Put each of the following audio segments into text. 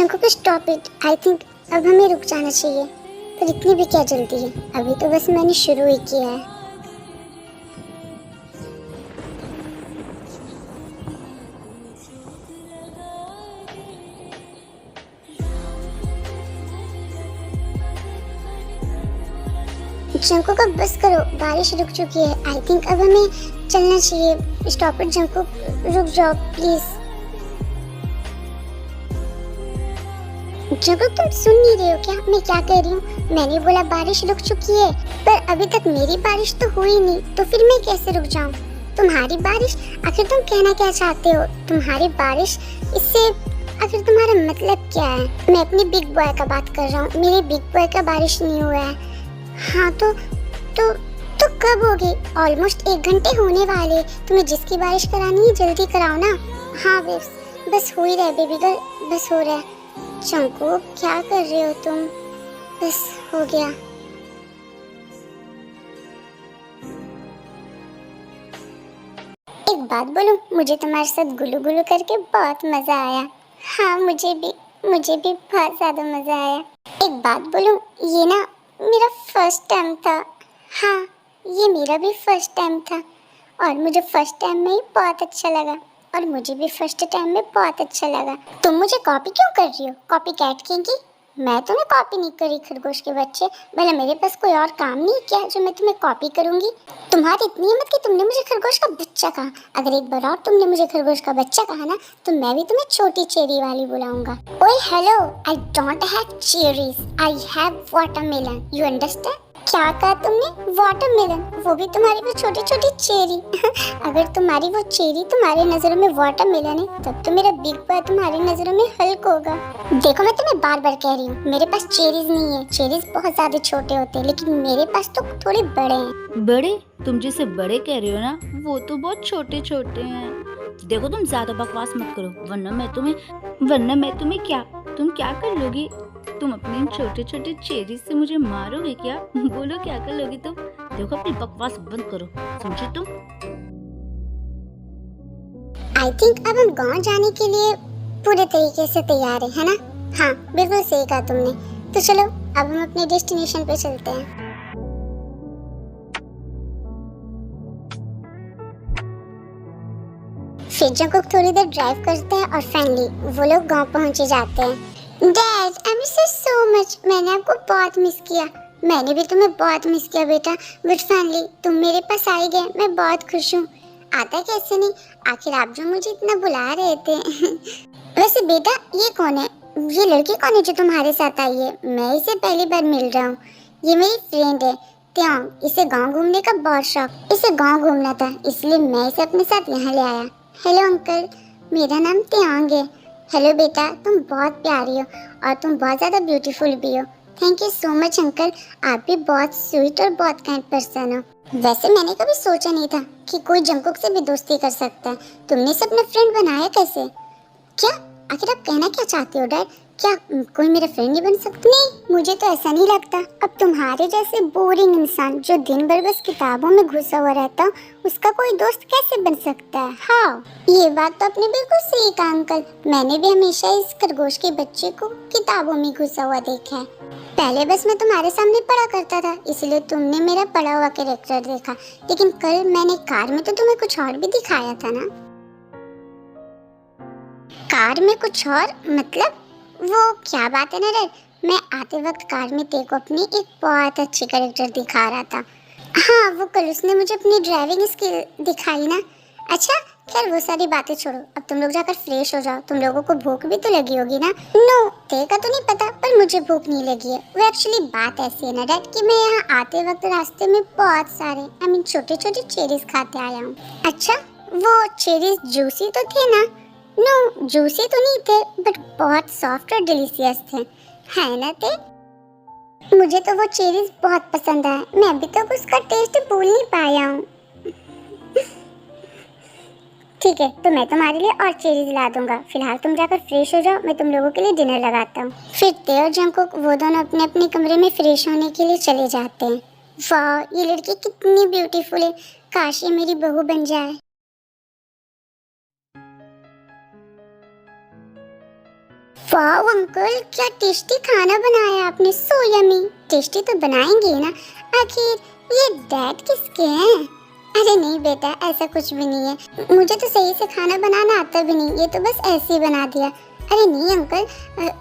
Jungkook stop it, I think अब हमें रुक जाना चाहिए। पर इतनी भी क्या जल्दी है, अभी तो बस मैंने शुरू ही किया है। जंकुक अब बस करो, बारिश रुक चुकी है। आई थिंक अब हमें चलना चाहिए। स्टॉप इट जंकुक, रुक जाओ प्लीज। जंकुक तुम सुन नहीं रहे हो क्या मैं क्या कह रही हूँ? मैंने बोला बारिश रुक चुकी है, पर अभी तक मेरी बारिश तो हुई नहीं, तो फिर मैं कैसे रुक जाऊँ? तुम्हारी बारिश? आखिर तुम कहना क्या चाहते हो? तुम्हारी बारिश, इससे आखिर तुम्हारा मतलब क्या है? मैं अपनी बिग बॉय का बात कर रहा हूँ, मेरे बिग बॉय का बारिश नहीं हुआ है। हाँ तो कब होगी? ऑलमोस्ट 1 घंटे होने वाले। तुम्हें जिसकी बारिश करानी है जल्दी कराओ ना। हाँ वेव्स, बस हो ही रहा है बेबी गर्ल, बस हो रहा है। जंकुक क्या कर रहे हो तुम? बस हो गया। एक बात बोलूं, मुझे तुम्हारे साथ गुलू गुलू करके बहुत मजा आया। हाँ मुझे भी बहुत ज्यादा मजा आया। एक बात बोलूं, ये ना मेरा फर्स्ट टाइम था। हाँ, ये मेरा भी फर्स्ट टाइम था और मुझे फर्स्ट टाइम में ही बहुत अच्छा लगा। और मुझे भी फर्स्ट टाइम में बहुत अच्छा लगा। तुम मुझे कॉपी क्यों कर रही हो? कॉपी कैट की? मैं तुम्हें कॉपी नहीं कर रही खरगोश के बच्चे। भला मेरे पास कोई और काम नहीं क्या जो मैं तुम्हें कॉपी करूंगी? तुम्हारी इतनी हिम्मत कि तुमने मुझे खरगोश का बच्चा कहा। अगर एक बार और तुमने मुझे खरगोश का बच्चा कहा ना, तो मैं भी तुम्हें छोटी चेरी वाली बुलाऊंगा। ओए hello, I don't have cherries, I have watermelon, you understand? क्या कहा तुमने? वाटरमेलन, वो भी तुम्हारी वो छोटी छोटी चेरी। अगर तुम्हारी वो चेरी तुम्हारी नजरों में वाटरमेलन है, तब तो मेरा बिग बॉय तुम्हारी नजरों में हल्क होगा। देखो मैं तुम्हें बार बार कह रही हूँ, मेरे पास चेरीज नहीं है। चेरीज बहुत ज्यादा छोटे होते हैं, लेकिन मेरे पास तो थोड़े बड़े हैं। बड़े? तुम जिसे बड़े कह रहे हो ना, वो तो बहुत छोटे छोटे हैं। देखो तुम ज्यादा बकवास मत करो, वरना मैं तुम्हें तुम क्या कर लोगी? तुम अपने इन छोटे छोटे चेरी से मुझे मारोगे क्या? बोलो क्या कर लोगी तुम? देखो अपनी बकवास बंद करो, समझी तुम? आई थिंक अब हम गांव जाने के लिए पूरे तरीके से तैयार है ना? हाँ बिल्कुल सही कहा तुमने। तो चलो अब हम अपने डेस्टिनेशन पे चलते हैं। फिर जंकुक थोड़ी देर ड्राइव करते हैं और फाइनली वो लोग गांव पहुंचे जाते हैं। Dad I miss you so much, मैंने आपको बहुत मिस किया। मैंने भी तुम्हें बहुत मिस किया बेटा, बट फाइनली तुम मेरे पास आ ही गए, मैं बहुत खुश हूँ। आता कैसे नहीं, आखिर आप जो मुझे इतना बुला रहे थे। वैसे बेटा ये कौन है? ये लड़की कौन है जो तुम्हारे साथ आई है? मैं इसे पहली बार मिल रहा हूँ। ये मेरी फ्रेंड है त्योंग। इसे गांव घूमने का बहुत शौक, इसे गांव घूमना था, इसलिए मैं इसे अपने साथ यहाँ ले आया। हेलो अंकल, मेरा नाम त्योंग है। हेलो बेटा, तुम बहुत प्यारी हो और तुम बहुत ज़्यादा ब्यूटीफुल भी हो। Thank you so much uncle, आप भी बहुत स्वीट और बहुत काइंड पर्सन हो। वैसे मैंने कभी सोचा नहीं था कि कोई जंकुक से भी दोस्ती कर सकता है। तुमने इसे अपना फ्रेंड बनाया कैसे? क्या आखिर आप कहना क्या चाहते हो डैड? क्या कोई मेरा फ्रेंड नहीं बन सकता? नहीं, मुझे तो ऐसा नहीं लगता। अब तुम्हारे जैसे बोरिंग इंसान जो दिन भर बस किताबों में घुसा हुआ रहता, उसका कोई दोस्त कैसे बन सकता है? हाँ, ये बात तो आपने बिल्कुल सही कहा अंकल। मैंने भी हमेशा इस खरगोश के बच्चे को किताबों में घुसा हुआ देखा है। पहले बस मैं तुम्हारे सामने पढ़ा करता था, इसलिए तुमने मेरा पढ़ा हुआ कैरेक्टर देखा, लेकिन कल मैंने कार में तो तुम्हें कुछ और भी दिखाया था ना। कार में कुछ और मतलब? वो क्या बात है ना डैड, मैं आते वक्त कार में तेरे को अपनी एक बहुत अच्छी कैरेक्टर दिखा रहा था। हाँ, वो कल उसने मुझे अपनी ड्राइविंग स्किल दिखाई ना। अच्छा खैर वो सारी बातें छोड़ो, अब तुम लोग जाकर फ्रेश हो जाओ। तुम लोगों को भूख भी तो लगी होगी ना? नो, तेरे का तो नहीं पता, पर मुझे भूख नहीं लगी है। वो एक्चुअली बात ऐसी है ना डैड कि मैं यहाँ आते वक्त रास्ते में बहुत सारे छोटे छोटे चेरीज खाते आया हूँ। अच्छा, वो चेरीज जूसी तो थे ना? नो, जूसी तो नहीं थे, बट बहुत सॉफ्ट और डिलीशियस थे, है ना थे? मुझे तो वो चेरीज बहुत पसंद आए, मैं अभी तक उसका टेस्ट भूल नहीं पाया हूँ। ठीक है, तो मैं तुम्हारे लिए और चेरीज ला दूंगा। फिलहाल तुम जाकर फ्रेश हो जाओ, मैं तुम लोगों के लिए डिनर लगाता हूँ। फिर ते और जंकुक वो दोनों अपने अपने कमरे में फ्रेश होने के लिए चले जाते हैं। वाह, ये लड़की कितनी ब्यूटीफुल है, काश ये मेरी बहू बन जाए। वाह अंकल, क्या टेस्टी खाना बनाया आपने, सो यमी। टेस्टी तो बनाएंगे ही ना, आखिर ये डैड किसके हैं? अरे नहीं बेटा, ऐसा कुछ भी नहीं है, मुझे तो सही से खाना बनाना आता भी नहीं, ये तो बस ऐसे ही बना दिया। अरे नहीं अंकल,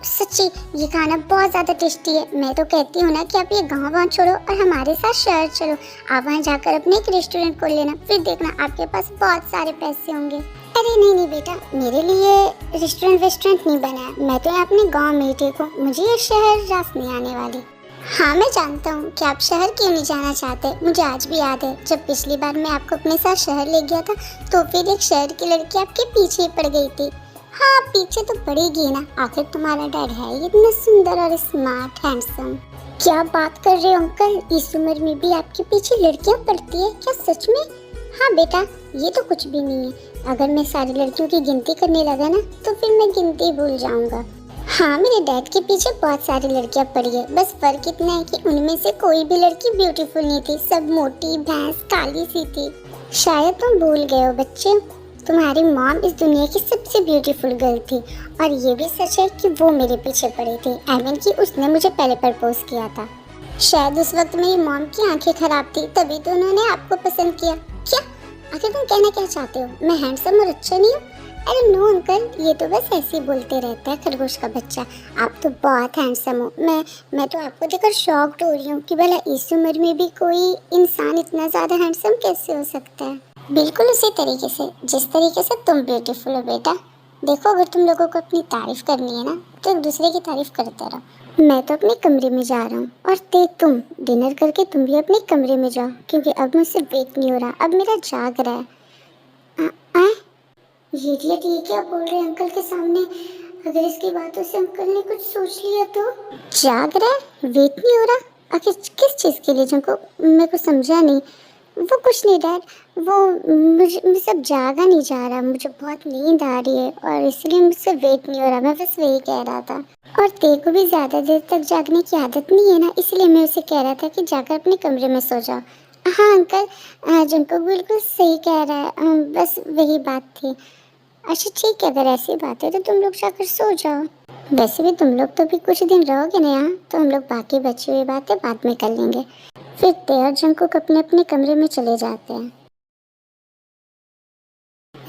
सच्ची ये खाना बहुत ज़्यादा टेस्टी है। मैं तो कहती हूँ ना कि आप ये गाँव छोड़ो और हमारे साथ शहर चलो। आप वहाँ जाकर अपने एक रेस्टोरेंट खोल लेना, फिर देखना आपके पास बहुत सारे पैसे होंगे। अरे नहीं नहीं बेटा, मेरे लिए रेस्टोरेंट नहीं बना है, मैं तो यहाँ अपने गांव में ही ठीक हूँ, मुझे ये शहर रास नहीं आने वाली। हाँ मैं जानता हूँ कि आप शहर क्यों नहीं जाना चाहते, मुझे आज भी याद है जब पिछली बार मैं आपको अपने साथ शहर ले गया था तो फिर एक शहर की लड़की आपके पीछे पड़ गई थी। हाँ पीछे तो पड़ेगी ना, आखिर तुम्हारा डैड है ही इतना सुंदर और स्मार्ट हैंडसम। क्या बात कर रहे हो अंकल, इस उम्र में भी आपके पीछे लड़कियाँ पड़ती है क्या, सच में? हाँ बेटा, ये तो कुछ भी नहीं है, अगर मैं सारी लड़कियों की गिनती करने लगा ना तो फिर मैं गिनती भूल जाऊंगा। हाँ मेरे डैड के पीछे बहुत सारी लड़कियां पड़ी है, बस फर्क इतना है कि उनमें से कोई भी लड़की ब्यूटीफुल नहीं थी, सब मोटी भैंस काली सी थी। शायद तुम भूल गए हो बच्चे, तुम्हारी मॉम इस दुनिया की सबसे ब्यूटीफुल गर्ल थी, और ये भी सच है कि वो मेरे पीछे पड़ी थी, आई मीन कि उसने मुझे पहले प्रपोज किया था। शायद उस वक्त मेरी मॉम की आंखें खराब थी, तभी तो उन्होंने आपको पसंद किया। क्या आखिर तुम कहना क्या चाहते हो, मैं हैंडसम और अच्छा नहीं हूँ? अरे नो अंकल, ये तो बस ऐसे ही बोलते रहता है खरगोश का बच्चा, आप तो बहुत हैंडसम हो। मैं तो आपको देखकर शॉक्ड हो रही हूँ कि भला इस उम्र में भी कोई इंसान इतना ज़्यादा हैंडसम कैसे हो सकता है। बिल्कुल उसी तरीके से जिस तरीके से तुम ब्यूटीफुल हो बेटा। देखो अगर तुम लोगों को अपनी तारीफ करनी है ना तो एक दूसरे की तारीफ करते रहो। मैं तो अपने कमरे में जा रहा हूँ और तुम डिनर करके तुम भी अपने कमरे में जाओ, क्योंकि अब मुझसे वेट नहीं हो रहा, अब मेरा जाग रहा है। ये क्या बोल रहे हैं अंकल के सामने, अगर इसकी बातों से अंकल ने कुछ सोच लिया तो। जाग रहा है, वेट नहीं हो रहा, आखिर किस चीज़ के लिए जिनको मेरे को समझा नहीं। वो कुछ नहीं डैड, वो मुझे सब जागा नहीं जा रहा, मुझे बहुत नींद आ रही है और इसलिए मुझसे वेट नहीं हो रहा, मैं बस वही कह रहा था। और तेरे को भी ज़्यादा देर तक जागने की आदत नहीं है ना, इसलिए मैं उसे कह रहा था कि जाकर अपने कमरे में सो जाओ। हाँ अंकल, जिनको बिल्कुल सही कह रहा है, बस वही बात थी। अच्छा ठीक है, अगर ऐसी बात है तो तुम लोग जाकर सो जाओ। वैसे भी तुम लोग तो भी कुछ दिन रहोगे ना यहाँ, तो हम लोग बाकी बची हुई बातें बाद में कर लेंगे। फिर ते और जंकुक अपने अपने कमरे में चले जाते हैं।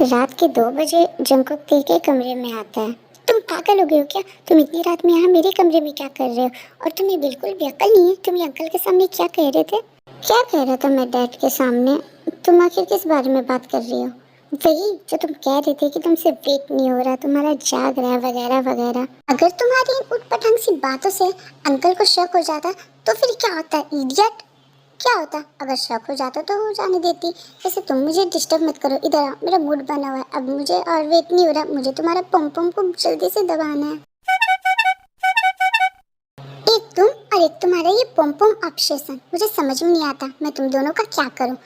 रात के 2 बजे जंकुक ते के कमरे में आता है। तुम पागल हो गए हो क्या, तुम इतनी रात में यहाँ मेरे कमरे में क्या कर रहे हो, और तुम्हें बिल्कुल भी अकल नहीं है, तुम ये अंकल के सामने क्या कह रहे थे? क्या कह रहा था मैं डैड के सामने? तुम आखिर किस बारे में बात कर रही हो? वही जो तुम कह रहे थे कि तुमसे वेट नहीं हो रहा, तुम्हारा जाग रहा है वगैरह वगैरह। अगर तुम्हारी इन उटपटांग सी बातों से अंकल को शक हो जाता तो फिर क्या होता, इडियट? क्या होता? अगर शक हो जाता तो हो जाने देती। वैसे तुम मुझे डिस्टर्ब मत करो, इधर आओ, मेरा मूड बना हुआ है, अब मुझे और वेट नहीं हो रहा, मुझे तुम्हारा पम पम को जल्दी से दबाना है। एक तुम और एक तुम्हारा ये पम पम ऑब्सेशन, मुझे समझ में नहीं आता मैं तुम दोनों का क्या करूं।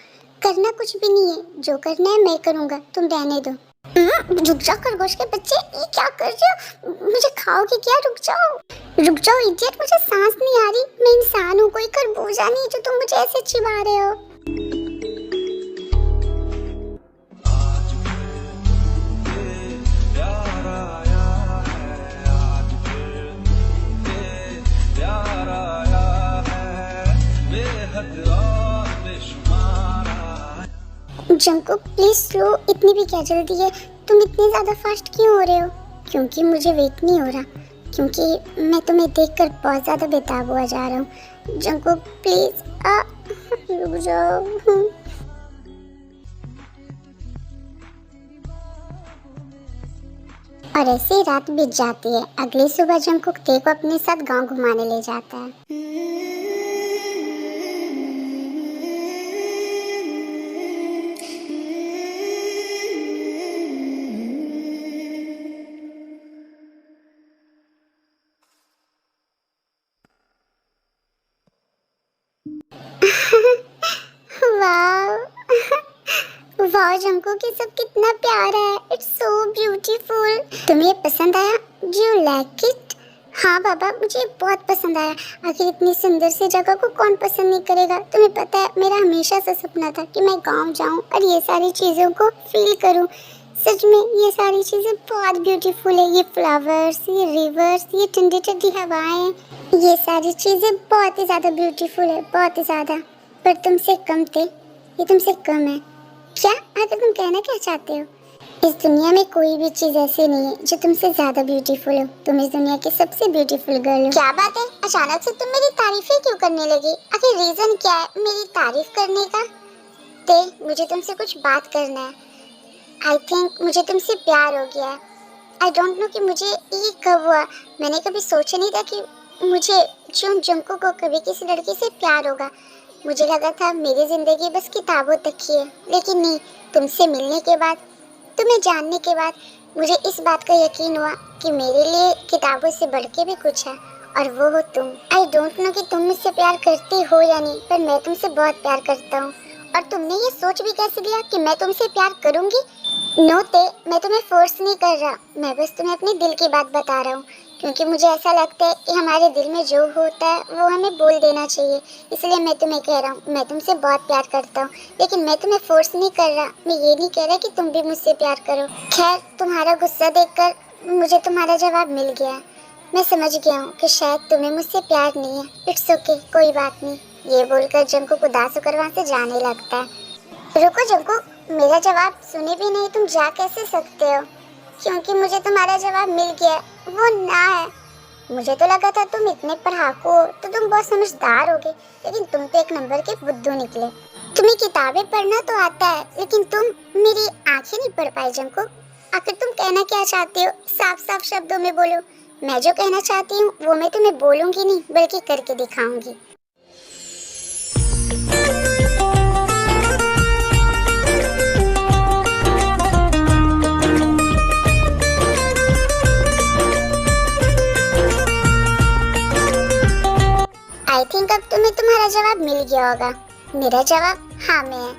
करना कुछ भी नहीं है, जो करना है मैं करूंगा, तुम रहने दो। रुक जाओ खरगोश के बच्चे, ये क्या कर रहे हो, मुझे खाओगे क्या? रुक जाओ इडियट, मुझे सांस नहीं आ रही, मैं इंसान हूँ, कोई खरबूजा नहीं जो तुम मुझे ऐसे चिढ़ा रहे हो। जंकुक प्लीज स्लो, इतनी भी क्या जल्दी है, तुम इतने ज़्यादा फास्ट क्यों हो रहे हो? क्योंकि मुझे वेट नहीं हो रहा, क्योंकि मैं तुम्हें देखकर बहुत ज़्यादा बेताब हुआ जा रहा हूँ। जंकुक प्लीज रुक जाओ। और ऐसे ही रात बीत जाती है। अगली सुबह जंकुक ते को अपने साथ गांव घुमाने ले जाता है। वाह जंकुक, ये सब कितना प्यारा है, इट्स सो ब्यूटीफुल। तुम्हें पसंद आया? You like it? हाँ बाबा, मुझे बहुत पसंद आया। आखिर इतनी सुंदर सी जगह को कौन पसंद नहीं करेगा। तुम्हें पता है मेरा हमेशा से सपना था कि मैं गांव जाऊं और ये सारी चीज़ों को फील करूं। सच में ये सारी चीजें बहुत ब्यूटीफुल है। ये फ्लावर्स, ये रिवर्स, ये ठंडी ठंडी हवाएं, ये सारी चीजें बहुत ही ज्यादा ब्यूटीफुल है, बहुत ही ज्यादा। पर तुमसे कम थे, ये तुमसे कम है। क्या आखिर तुम कहना क्या चाहते हो? इस दुनिया में कोई भी चीज ऐसी नहीं है जो तुमसे ज्यादा ब्यूटीफुल हो। तुम इस दुनिया की सबसे ब्यूटीफुल गर्ल हो। क्या बात है, अचानक से तुम मेरी तारीफें क्यों करने लगी? आखिर रीजन क्या है मेरी तारीफ करने का? मुझे तुमसे कुछ बात करना है। आई थिंक मुझे तुमसे प्यार हो गया है। आई डोंट नो कि मुझे ये कब हुआ। मैंने कभी सोचा नहीं था कि मुझे जंको को कभी किसी लड़की से प्यार होगा। मुझे लगा था मेरी जिंदगी बस किताबों तक की है, लेकिन नहीं, तुमसे मिलने के बाद, तुम्हें जानने के बाद मुझे इस बात का यकीन हुआ कि मेरे लिए किताबों से बढ़ के भी कुछ है, और वो हो तुम। आई डोंट नो कि तुम मुझसे प्यार करती हो या नहीं, पर मैं तुमसे बहुत प्यार करता हूँ। और तुमने ये सोच भी कैसे लिया कि मैं तुमसे प्यार करूँगी? नो ते, मैं तुम्हें फोर्स नहीं कर रहा, मैं बस तुम्हें अपने दिल की बात बता रहा हूँ, क्योंकि मुझे ऐसा लगता है कि हमारे दिल में जो होता है वो हमें बोल देना चाहिए। इसलिए मैं तुम्हें कह रहा हूँ, मैं तुमसे बहुत प्यार करता हूँ, लेकिन मैं तुम्हें फोर्स नहीं कर रहा। मैं ये नहीं कह रहा कि तुम भी मुझसे प्यार करो। खैर, तुम्हारा गुस्सा देखकर मुझे तुम्हारा जवाब मिल गया है। मैं समझ गया हूँ कि शायद तुम्हें मुझसे प्यार नहीं है। इट्स ओके, कोई बात नहीं। ये बोलकर जंकुक उदास होकर वहाँ से जाने लगता है। रुको जंकुक, मेरा जवाब सुने भी नहीं तुम जा कैसे सकते हो? क्योंकि मुझे तुम्हारा जवाब मिल गया, वो ना है। मुझे तो लगा था तुम इतने पढ़ाकू हो तो तुम बहुत समझदार होगे, लेकिन तुम तो एक नंबर के बुद्धू निकले। तुम्हें किताबें पढ़ना तो आता है, लेकिन तुम मेरी आंखें नहीं पढ़ पाई जंकुक। आखिर तुम कहना क्या चाहती हो? साफ साफ शब्दों में बोलो। मैं जो कहना चाहती हूँ वो मैं तुम्हें बोलूंगी नहीं, बल्कि करके दिखाऊंगी। आई थिंक अब तुम्हें तुम्हारा जवाब मिल गया होगा। मेरा जवाब हाँ में है।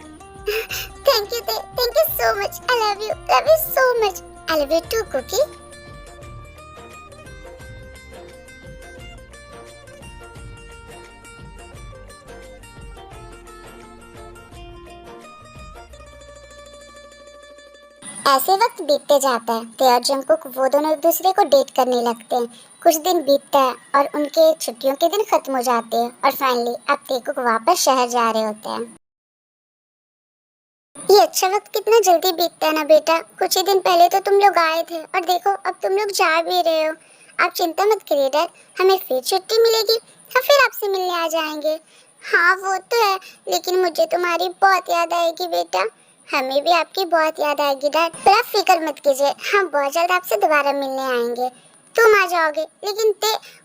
Thank you so much. I love you so much. I love you too cookie. ऐसे वक्त बीतते जाता है। ते और जंकुक वो दोनों एक दूसरे को डेट करने लगते हैं। कुछ दिन बीतता है और उनके छुट्टियों के दिन खत्म हो जाते हैं, और फाइनली अब तेकुक वापस शहर जा रहे होते हैं। ये अच्छा वक्त कितना जल्दी बीतता है ना बेटा। कुछ ही दिन पहले तो तुम लोग आए थे, और देखो अब तुम लोग जा भी रहे हो। आप चिंता मत करिए डैड, हमें फिर छुट्टी मिलेगी, हम फिर आपसे मिलने आ जाएंगे। हाँ वो तो है, लेकिन मुझे तुम्हारी बहुत याद आएगी बेटा। हमें भी आपकी बहुत याद आएगी डैड, पर आप फिक्र मत कीजिए, हम बहुत जल्द आपसे दोबारा मिलने आएंगे। तुम आ जाओगे, लेकिन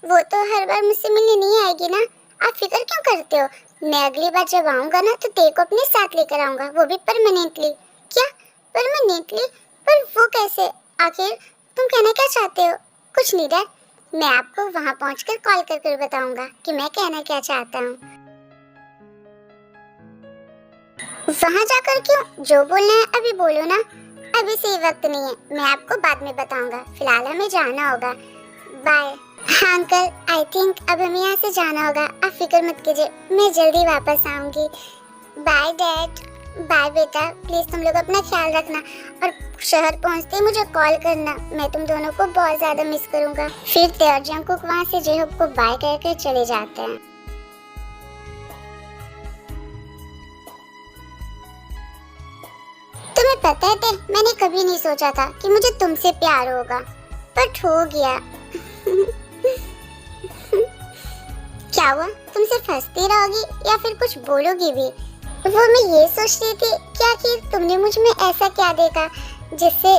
वो तो हर बार मुझसे मिलने नहीं आएगी ना। आप फिक्र क्यों करते हो? मैं अगली बार जब आऊँगा ना तो को अपने साथ लेकर आऊँगा, वो भी परमानेंटली। क्या परमानेंटली? पर वो कैसे? आखिर तुम कहना क्या चाहते हो? कुछ नहीं डैड, मैं आपको वहाँ पहुँचकर कॉल कर बताऊँगा कि मैं कहना क्या चाहता हूँ। वहाँ जाकर क्यों? जो बोलना है अभी बोलो ना। अभी सही वक्त नहीं है, मैं आपको बाद में बताऊंगा। फिलहाल हमें जाना होगा। बाय। हाँ अंकल, आई थिंक अब हमें यहाँ से जाना होगा। आप फिक्र मत कीजिए, मैं जल्दी वापस आऊंगी। Bye dad. बाय बेटा, प्लीज तुम लोग अपना ख्याल रखना, और शहर पहुँचते ही मुझे कॉल करना। मैं तुम दोनों को बहुत ज्यादा मिस करूंगा। फिर ते और जंकुक वहाँ से जेहोब को बाय करके चले जाते हैं। तुम्हें पता है ते, मैंने कभी नहीं सोचा था कि मुझे तुमसे प्यार होगा, बट हो गया। क्या हुआ? तुमसे फंसती रहोगी या फिर कुछ बोलोगी भी? वो मैं ये सोच रही थी कि आखिर तुमने मुझ में ऐसा क्या देखा जिससे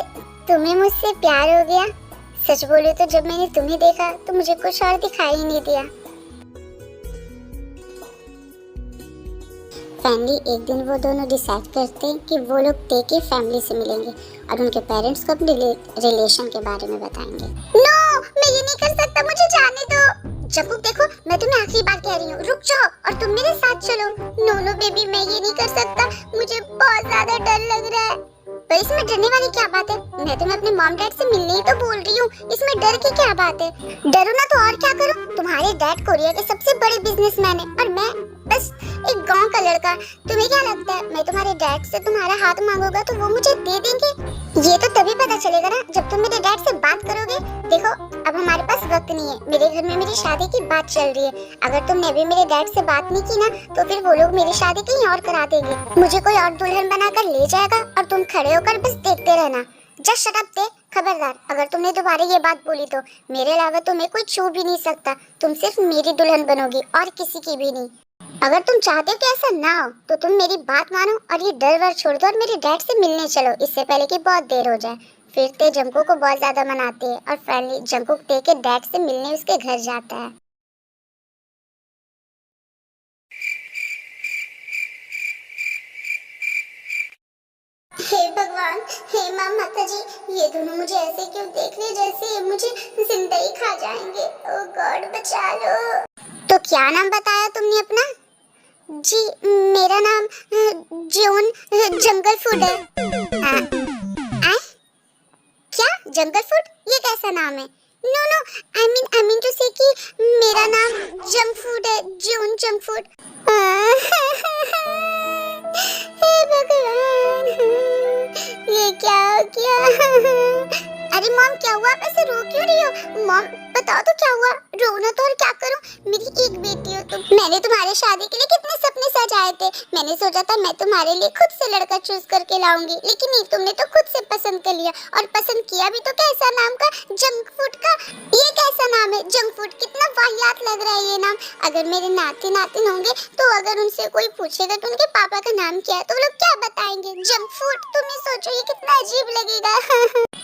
तुम्हें मुझसे प्यार हो गया। सच बोलूं तो जब मैंने तुम्हें देखा तो मुझे कुछ और दिखाई ही नहीं दिया। फाइनली एक दिन वो दोनों डिसाइड करते हैं कि वो लोग ते की फैमिली से मिलेंगे और उनके पेरेंट्स को अपने रिलेशन के बारे में बताएंगे। नो, मैं ये नहीं कर सकता, मुझे जाने दो। जंकुक देखो, मैं तुम्हें आखिरी बार कह रही हूँ, रुक जाओ और तुम मेरे साथ चलो। नो बेबी, मैं ये नहीं कर सकता, मुझे बहुत ज्यादा डर लग रहा है। पर इसमें डरने वाली क्या बात है? मैं तुम्हें अपने मॉम डैड से मिलने ही तो बोल रही हूँ, इसमें डर की क्या बात है? डरो ना तो और क्या करो? तुम्हारे डैड कोरिया के सबसे बड़े बिजनेसमैन है और मैं बस एक गांव का लड़का। तुम्हें क्या लगता है मैं तुम्हारे डैड से तुम्हारा हाथ मांगूंगा तो वो मुझे दे देंगे? ये तो तभी पता चलेगा ना जब तुम मेरे डैड से बात करोगे। देखो अब हमारे पास वक्त नहीं है, मेरे घर में मेरी शादी की बात चल रही है। अगर तुमने अभी मेरे डैड से बात नहीं की ना तो फिर वो लोग मेरी शादी कहीं और करा देंगे, मुझे कोई और दुल्हन बनाकर ले जाएगा और तुम खड़े होकर बस देखते रहना। जस्ट शट अप दे, खबरदार अगर तुमने दोबारा ये बात बोली तो मेरे अलावा तुम्हें कोई छू भी नहीं सकता। तुम सिर्फ मेरी दुल्हन बनोगी और किसी की भी नहीं। अगर तुम चाहते हो कि ऐसा ना हो तो तुम मेरी बात मानो और ये डर वर छोड़ दो और मेरे डैड से मिलने चलो, इससे पहले कि बहुत देर हो जाए। फिर ते जंकू को बहुत ज्यादा मनाते हैं और फाइनली जंकू ते के डैड से मिलने उसके घर जाता है। हे भगवान, हे माँ माता जी, ये दोनों मुझे ऐसे क्यों देख रहे जैसे मुझे जिंदा ही खा जाएंगे। ओह गॉड बचा लो। तो क्या नाम बताया तुमने अपना? जी मेरा नाम जॉन जंगल फूड है। क्या जंगल फूड? ये कैसा नाम है? No no, I mean to say कि मेरा नाम जंक फूड है, जॉन जंक फूड। हे भगवान, ये क्या हो गया? अरे मॉम क्या हुआ? आप ऐसे रो क्यों रही हो? मॉम बताओ तो क्या हुआ? रोना तो और क्या करूं, मेरी एक बेटी हो तुम। मैंने तुम्हारे शादी के लिए कितने सपने सजाए थे। मैंने सोचा था मैं तुम्हारे लिए खुद से लड़का चूज करके लाऊंगी, लेकिन नहीं, तुमने तो खुद से पसंद कर लिया और पसंद किया भी तो कैसा नाम का? जंक फूड का। ये कैसा नाम है जंक फूड? कितना वाहियात लग रहा है ये नाम। अगर मेरे नाती नातिन होंगे तो अगर उनसे कोई पूछेगा कि उनके पापा का नाम क्या है तो वो लोग क्या बताएंगे? Junk food. तुम ही सोचो ये कितना अजीब लगेगा।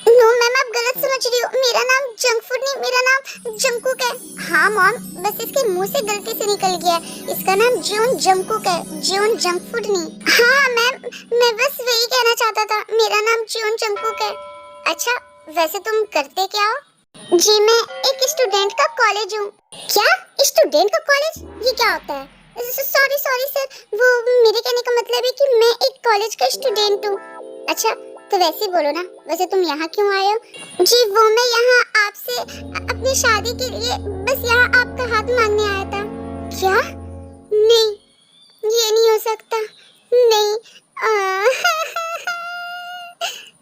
नो मैम आप गलत समझ रही हो, मेरा नाम जंक फूड नहीं, मेरा नाम जंकुक है। हाँ मॉम, बस इसके मुंह से गलती से निकल गया, इसका नाम जॉन जंकुक है, जॉन जंक फूड नहीं। हाँ मैम, मैं बस वही कहना चाहता था, मेरा नाम जॉन जंकुक है। अच्छा वैसे तुम करते क्या हो? जी मैं एक स्टूडेंट का कॉलेज हूँ। क्या स्टूडेंट का कॉलेज? ये क्या होता है? सॉरी सॉरी सर, वो मेरे कहने का मतलब है कि मैं एक कॉलेज का स्टूडेंट हूँ। अच्छा तो वैसे ही बोलो ना, वैसे तुम यहाँ क्यों आए हो? जी वो मैं यहाँ आपसे अपनी शादी के लिए बस यहाँ आपका हाथ मांगने आया था। क्या? नहीं ये नहीं हो सकता, नहीं।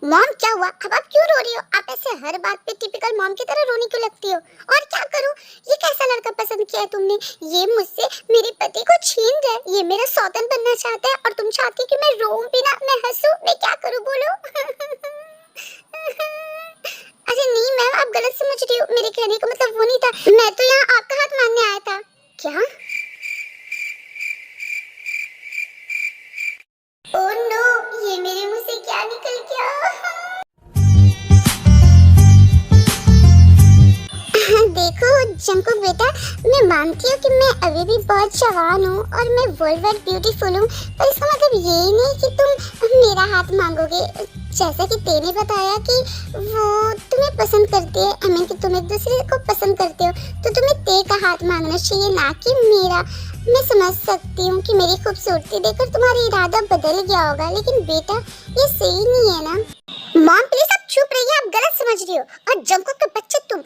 मॉम क्या हुआ? अब आप क्यों रो रही हो? आप ऐसे हर बात पे टिपिकल मॉम की तरह रोने क्यों लगती हो? और क्या करूं? ये कैसा लड़का पसंद किया है तुमने? ये मुझसे मेरे पति को छीन रहा है, ये मेरा सौतन बनना चाहता है और तुम चाहती हो कि मैं रोऊं भी ना, मैं हंसूं? मैं क्या करूं बोलो? अरे नहीं मैम आप गलत समझ रही हो, मेरे कहने का मतलब वो नहीं था, मैं तो यहाँ आपका हाथ मांगने आया था। क्या? ओह नो, ये मेरे मुंह से क्या निकल गया? देखो जंकुक बेटा, मैं मानती हूँ कि मैं अभी भी बहुत जवान हूँ और मैं वर्ल्ड वाइड ब्यूटीफुल हूँ, पर इसका मतलब ये नहीं कि तुम मेरा हाथ मांगोगे। जैसा कि तेने बताया कि वो तुम्हें पसंद करती है, आई मीन कि तुम एक दूसरे को पसंद करते हो, तो तुम्हें ते का हाथ मांगना चाहिए ना कि मेरा। मैं समझ सकती हूँ कि मेरी खूबसूरती देखकर तुम्हारा इरादा बदल गया होगा, लेकिन बेटा ये सही नहीं है ना। मॉम प्लीज आप चुप रहिए, आप गलत समझ रही हो। और जंकुक के बच्चे तुम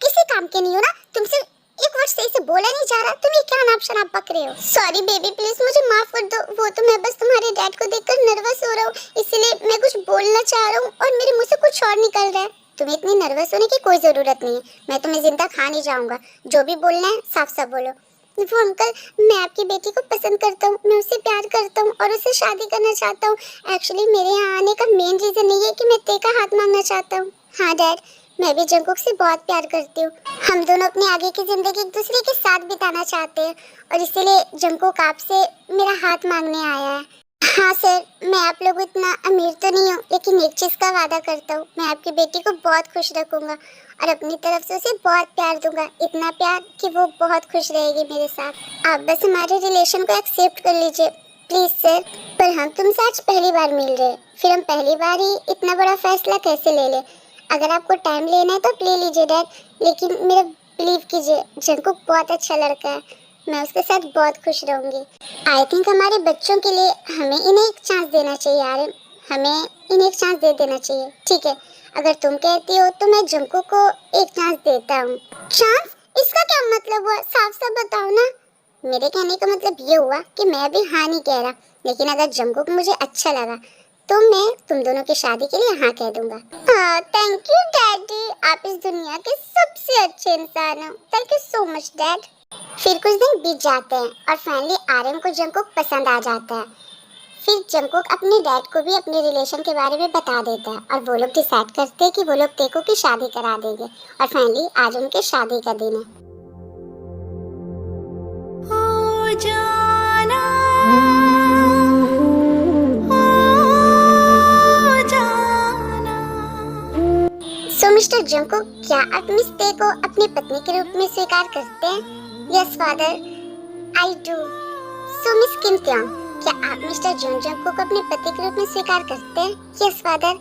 किसी काम के नहीं हो ना, तुमसे एक वर्ड सही से बोला नहीं जा रहा, तुम ये क्या नाप शनाप पक रहे हो? सॉरी बेबी प्लीज मुझे माफ कर दो, वो तो मैं बस तुम्हारे डैड को देखकर नर्वस हो रहा हूँ, इसलिए मैं कुछ बोलना चाह रहा हूँ और मेरे मुंह से कुछ और निकल रहा है। तुम्हें इतनी नर्वस होने की कोई जरूरत नहीं है, मैं तुम्हें जिंदा खा नहीं जाऊंगा, जो भी बोलना है साफ साफ बोलो। वो अंकल, मैं आपकी बेटी को पसंद करता हूँ, मैं उससे प्यार करता हूँ और उससे शादी करना चाहता हूँ। एक्चुअली मेरे यहाँ आने का मेन रीजन ये है कि मैं ते का हाथ मांगना चाहता हूँ। हाँ डैड, मैं भी जंकुक से बहुत प्यार करती हूँ, हम दोनों अपनी आगे की जिंदगी एक दूसरे के साथ बिताना चाहते हैं और इसीलिए जंकुक आपसे मेरा हाथ मांगने आया है। हाँ सर, मैं आप लोग इतना अमीर तो नहीं हूँ, लेकिन एक चीज़ का वादा करता हूँ, मैं आपकी बेटी को बहुत खुश रखूँगा और अपनी तरफ से उसे बहुत प्यार दूंगा, इतना प्यार कि वो बहुत खुश रहेगी मेरे साथ। आप बस हमारे रिलेशन को एक्सेप्ट कर लीजिए प्लीज़ सर। पर हम तुमसे आज पहली बार मिल रहे हैं, फिर हम पहली बार ही इतना बड़ा फैसला कैसे ले लें? अगर आपको टाइम लेना है तो ले लीजिए डैड, लेकिन मेरा बिलीव कीजिए जंकुक बहुत अच्छा लड़का है, मैं उसके साथ बहुत खुश रहूँगी। आई थिंक हमारे बच्चों के लिए हमें इन्हें एक चांस देना चाहिए यार, हमें इन्हें एक चांस दे देना चाहिए। ठीक है, अगर तुम कहती हो तो मैं जंकुक को एक चांस देता हूँ। चांस? इसका क्या मतलब हुआ? साफ साफ बताओ ना। मेरे कहने का मतलब ये हुआ कि मैं अभी हाँ नहीं कह रहा, लेकिन अगर जंगकुक मुझे अच्छा लगा तो मैं तुम दोनों की शादी के लिए हाँ कह दूंगा। हाँ, थैंक यू डैडी, आप इस दुनिया के सबसे अच्छे इंसान हो। Thank you so much dad. फिर कुछ दिन बीत जाते हैं और फाइनली आर्यन को जंगकुक पसंद आ जाता है। फिर जंगकुक अपने डैड को भी अपने रिलेशन के बारे में बता देता है और वो लोग डिसाइड करते हैं कि वो लोग तेको की शादी करा देंगे। और फाइनली आज उनके शादी का दिन है। हो जाना, सो मिस्टर जंगकुक, क्या आप मिस ते को अपनी पत्नी के रूप में स्वीकार करते हैं? Yes father, I do. So miss Kim Tyong, क्या आप मिस्टर जॉन जंगकुक को अपने पति के रूप में स्वीकार करते हैं? Yes father,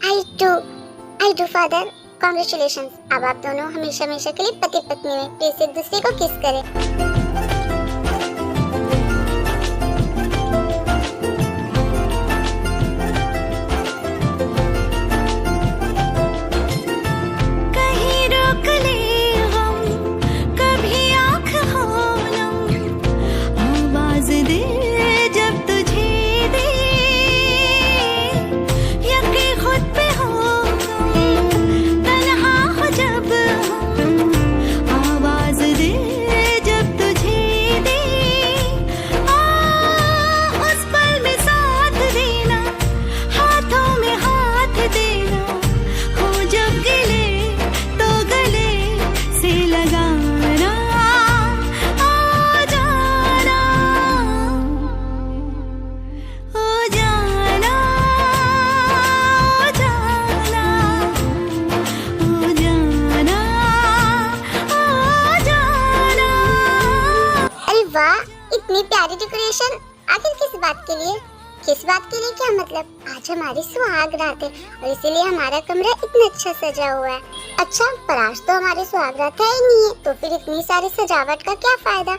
I do father. Congratulations, अब आप दोनों हमेशा हमेशा के लिए पति पत्नी में प्लीज एक दूसरे को किस करें। इतनी प्यारी डेकोरेशन आखिर किस बात के लिए? किस बात के लिए क्या मतलब? आज हमारी सुहाग रात है और इसीलिए हमारा कमरा इतना अच्छा सजा हुआ है। अच्छा, पर आज तो हमारी सुहाग रात है ही नहीं है, तो फिर इतनी सारी सजावट का क्या फायदा?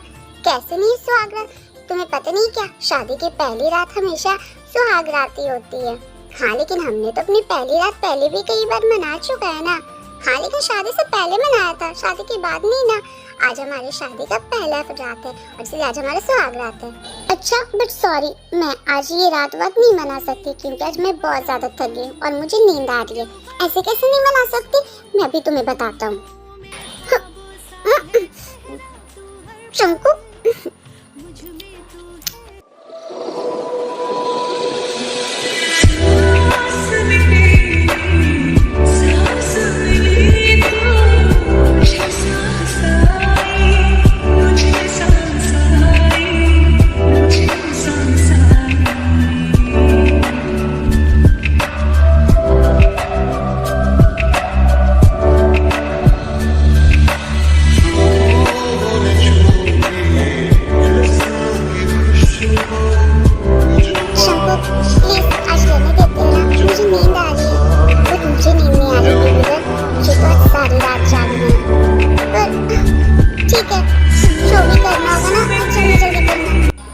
कैसे नहीं सुहाग रात? तुम्हें पता नहीं क्या, शादी की पहली रात हमेशा सुहाग रात ही होती है। हाँ, लेकिन हमने तो अपनी पहली रात पहले भी कई बार मना चुका है ना। हाँ, लेकिन शादी से पहले मनाया था, शादी के बाद नहीं ना। आज हमारी शादी का पहला रात है और इसलिए आज हमारा सुहाग रात है। अच्छा, बट सॉरी, मैं आज ये रात वात नहीं मना सकती क्योंकि आज मैं बहुत ज्यादा थक गई हूँ और मुझे नींद आ रही है। ऐसे कैसे नहीं मना सकती? मैं अभी तुम्हें बताता हूँ। शंकु,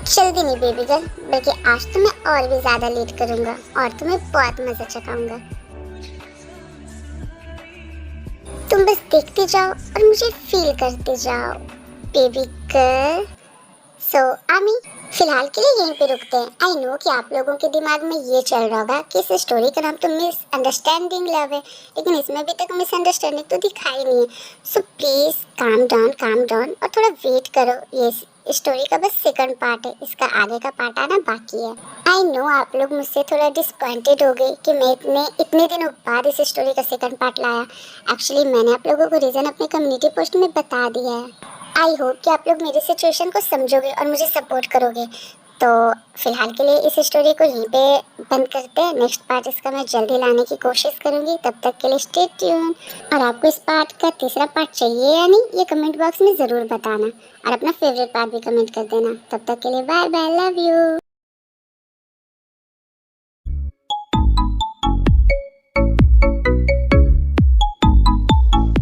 जल्दी नहीं बेबी गर्ल, बल्कि आज तो मैं और भी ज्यादा लेट करूंगा और तुम्हें बहुत मजा चखाऊंगा। तुम बस देखते जाओ और मुझे फील करते जाओ बेबी गर्ल। सो आमी, फिलहाल के लिए यहीं पे रुकते हैं। आई नो कि आप लोगों के दिमाग में ये चल रहा होगा कि इस स्टोरी का नाम तो मिसअंडरस्टैंडिंग लव है, लेकिन इसमें अभी तक मिसअंडरस्टैंडिंग तो दिखाई नहीं है। सो प्लीज काम डाउन और थोड़ा वेट करो। ये स्टोरी का बस सेकंड पार्ट है, इसका आगे का पार्ट आना बाकी है। आई नो आप लोग मुझसे थोड़ा डिसअपॉइंटेड हो गए कि मैं इतने दिनों बाद इस स्टोरी का सेकंड पार्ट लाया। एक्चुअली मैंने आप लोगों को रीज़न अपने कम्युनिटी पोस्ट में बता दिया है। आई होप कि आप लोग मेरी सिचुएशन को समझोगे और मुझे सपोर्ट करोगे। तो फिलहाल के लिए इस स्टोरी को यहीं पे बंद करते हैं। नेक्स्ट पार्ट इसका मैं जल्दी लाने की कोशिश करूंगी। तब तक के लिए स्टे ट्यून। और आपको इस पार्ट का तीसरा पार्ट चाहिए या नहीं, ये कमेंट बॉक्स में ज़रूर बताना और अपना फेवरेट पार्ट भी कमेंट कर देना। तब तक के लिए बाय बाय, लव यू।